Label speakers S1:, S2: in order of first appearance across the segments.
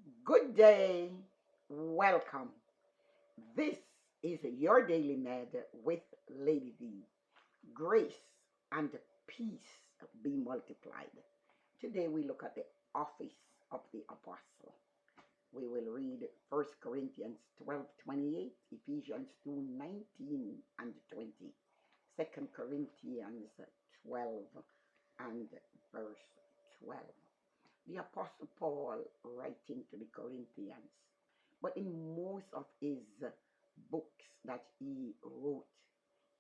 S1: Good day. Welcome. This is your Daily Med with Lady D. Grace and peace be multiplied. Today we look at the office of the apostle. We will read 1 Corinthians 12:28, Ephesians 2:19 and 20, 2 Corinthians 12 and verse 12. The Apostle Paul writing to the Corinthians. But in most of his books that he wrote,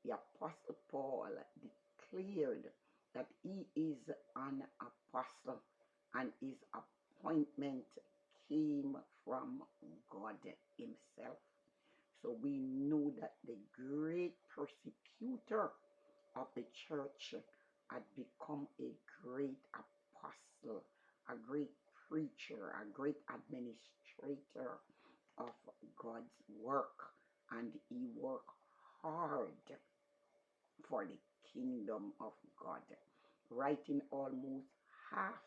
S1: the Apostle Paul declared that he is an apostle and his appointment came from God Himself. So we know that the great persecutor of the church had become a great apostle, a great preacher, a great administrator of God's work, and he worked hard for the kingdom of God, writing almost half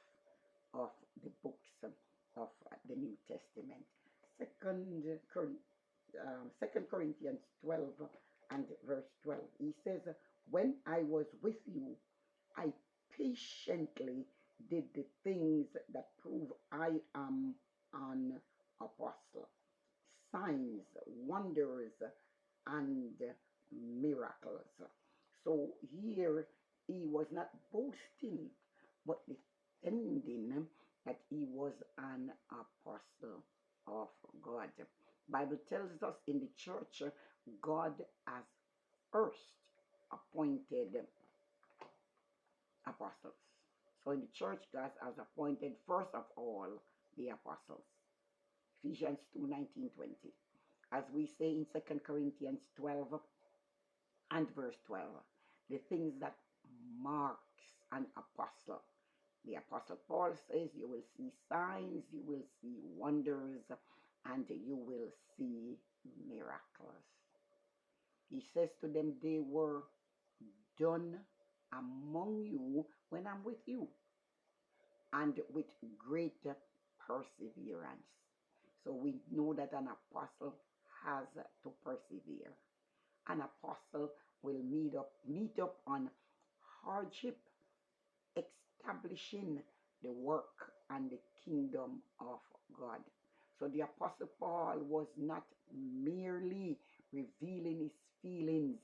S1: of the books of the New Testament. Second Corinthians 12 and verse 12. He says, when I was with you, I patiently did the things that prove I am an apostle. Signs, wonders, and miracles. So here he was not boasting, but defending that he was an apostle of God. Bible tells us in the church, God has first appointed apostles. So in the church, God has appointed first of all the apostles. Ephesians 2:19-20. As we say in 2 Corinthians 12 and verse 12, the things that marks an apostle. The Apostle Paul says you will see signs, you will see wonders, and you will see miracles. He says to them, they were done among you when I'm with you, and with great perseverance. So we know that an apostle has to persevere. An apostle will meet up on hardship, establishing the work and the kingdom of God. So the Apostle Paul was not merely revealing his feelings,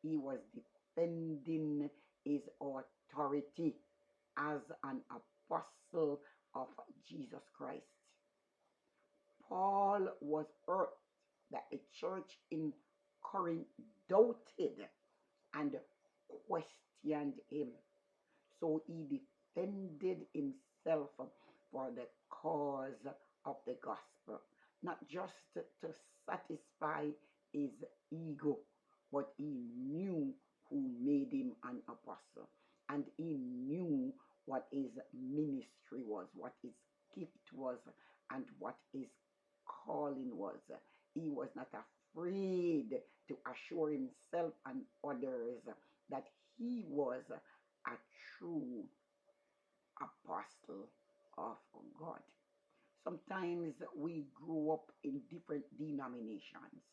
S1: he was defending his authority as an apostle of Jesus Christ. Paul was hurt that the church in Corinth doubted and questioned him. So he defended himself for the cause of the gospel, not just to satisfy his ego, but he knew who made him an apostle, and he knew what his ministry was, what his gift was, and what his calling was. He was not afraid to assure himself and others that he was a true apostle of God. Sometimes we grow up in different denominations.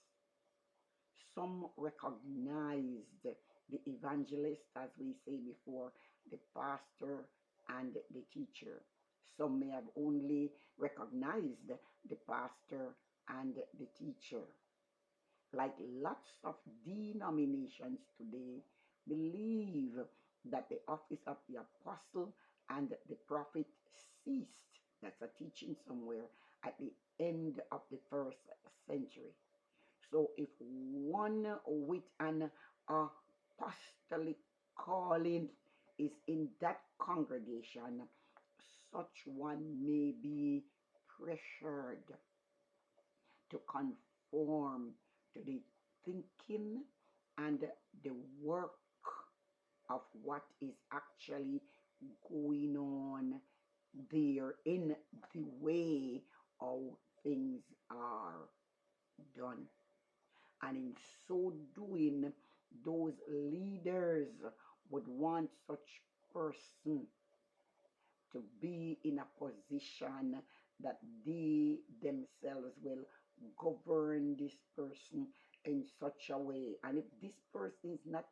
S1: Some recognized the evangelist, as we say before, the pastor and the teacher. Some may have only recognized the pastor and the teacher. Like lots of denominations today, believe that the office of the apostle and the prophet ceased. That's a teaching somewhere at the end of the first century. So if one with an apostolic calling is in that congregation, such one may be pressured to conform to the thinking and the work of what is actually going on there in the way how things are done. And in so doing, those leaders would want such person to be in a position that they themselves will govern this person in such a way. And if this person is not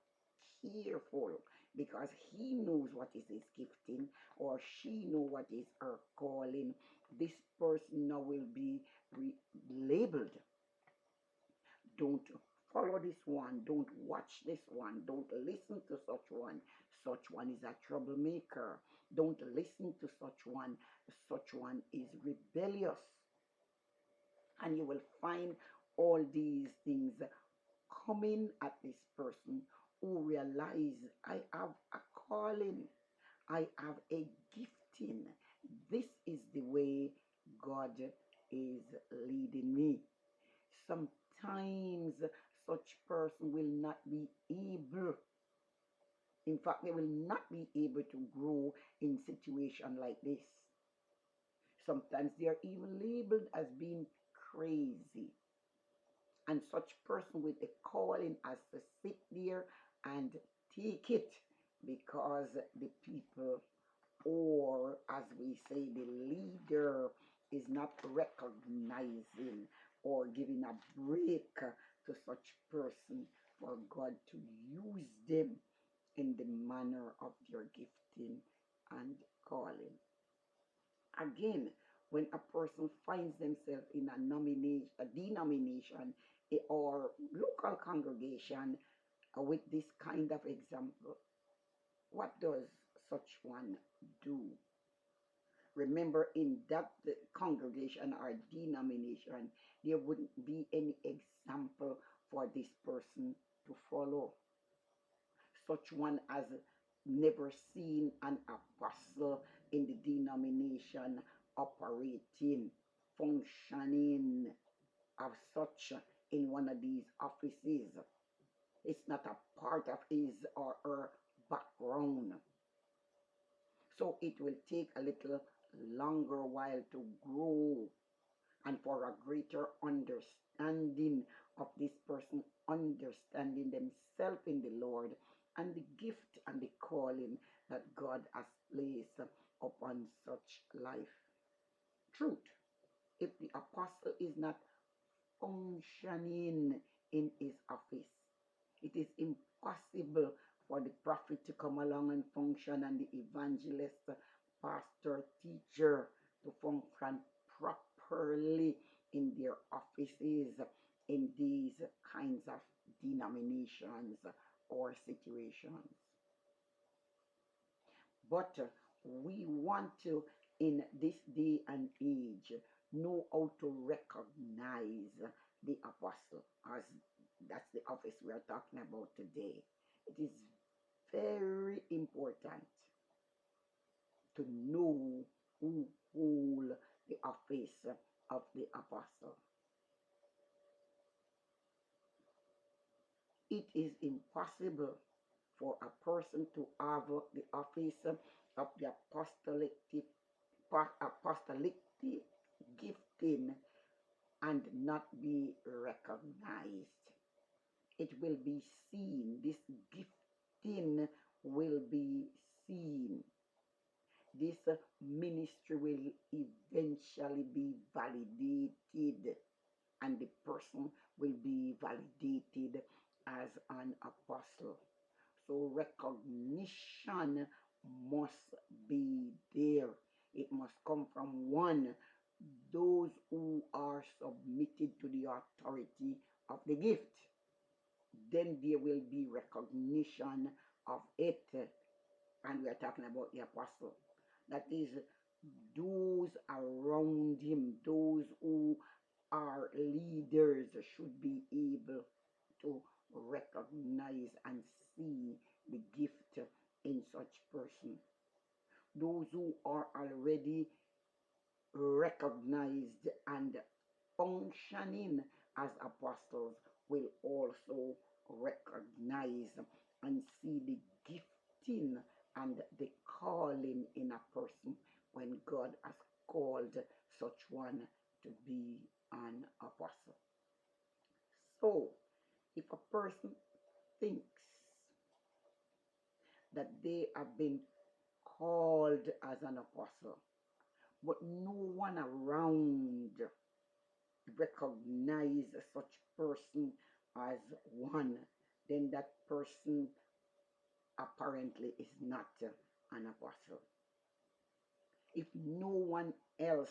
S1: careful, because he knows what is his gifting or she know what is her calling, this person now will be labeled. Don't follow this one, don't watch this one, don't listen to such one. Such one is a troublemaker. Don't listen to such one. Such one is rebellious. And you will find all these things coming at this person who realize, I have a calling, I have a gifting. This is the way God is leading me. Sometimes such person will not be able, in fact, they will not be able to grow in situation like this. Sometimes they are even labeled as being crazy. And such person with a calling has to sit there and take it, because the people, or as we say, the leader, is not recognizing or giving a break to such person for God to use them in the manner of their gifting and calling. Again, when a person finds themselves in a denomination, or local congregation with this kind of example, what does such one do? Remember, in that congregation or denomination, there wouldn't be any example for this person to follow. Such one has never seen an apostle in the denomination operating, functioning of such in one of these offices. It's not a part of his or her background. So it will take a little longer while to grow and for a greater understanding of this person, understanding themselves in the Lord and the gift and the calling that God has placed upon such life. Truth, if the apostle is not functioning in his office, it is impossible for the prophet to come along and function, and the evangelist, pastor, teacher to function properly in their offices in these kinds of denominations or situations. But we want to, in this day and age, know how to recognize the apostle, as that's the office we are talking about today. It is very important to know who hold the office of the apostle. It is impossible for a person to have the office of the apostolic gifting and not be recognized. It will be seen. This gifting will be seen. This ministry will eventually be validated, and the person will be validated as an apostle. So recognition must be there. It must come from one, those who are submitted to the authority of the gift. Then there will be recognition of it. And we are talking about the apostle. That is, those around him, those who are leaders, should be able to recognize and see the gift in such person. Those who are already recognized and functioning as apostles will also recognize and see the gifting and the calling in a person when God has called such one to be an apostle. So, if a person thinks that they have been called as an apostle, but no one around recognize such person as one, then that person apparently is not an apostle. If no one else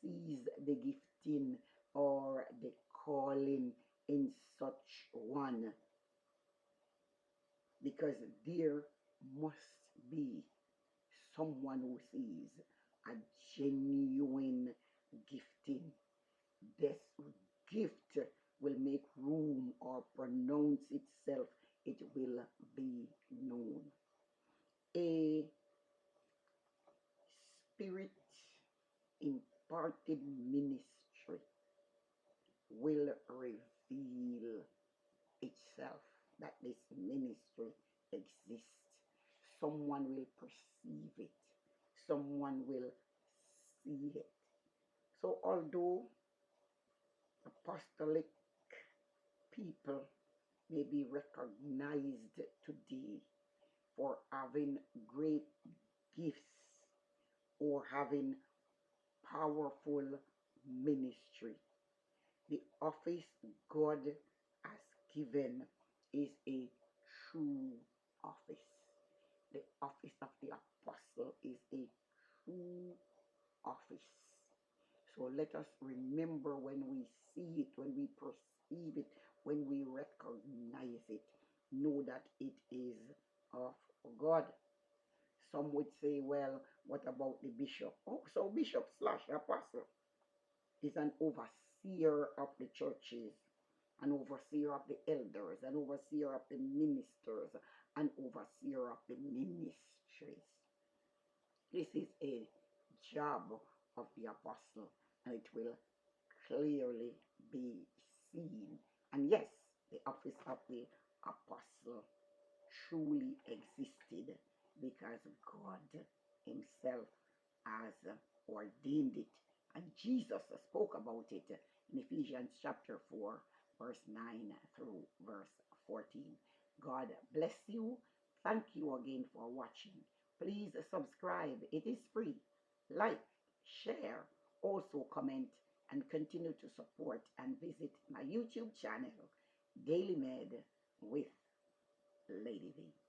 S1: sees the gifting or the calling in such one, because there must be someone who sees a genuine gifting. This gift will make room or pronounce itself, it will be known. A spirit imparted ministry will reveal itself that this ministry exists. Someone will perceive it, someone will see it. So, although apostolic people may be recognized today for having great gifts or having powerful ministry, the office God has given is a true office. The office of the apostle is a true office. So let us remember, when we see it, when we perceive it, when we recognize it, know that it is of God. Some would say, well, what about the bishop? Oh, so bishop slash apostle is an overseer of the churches, an overseer of the elders, an overseer of the ministers, an overseer of the ministries. This is a job of the apostle, and it will clearly be seen. And yes, the office of the apostle truly existed because God Himself has ordained it. And Jesus spoke about it in Ephesians chapter 4, verse 9 through verse 14. God bless you. Thank you again for watching. Please subscribe. It is free. Like, share, also comment, and continue to support and visit my YouTube channel, Daily Med with Lady V.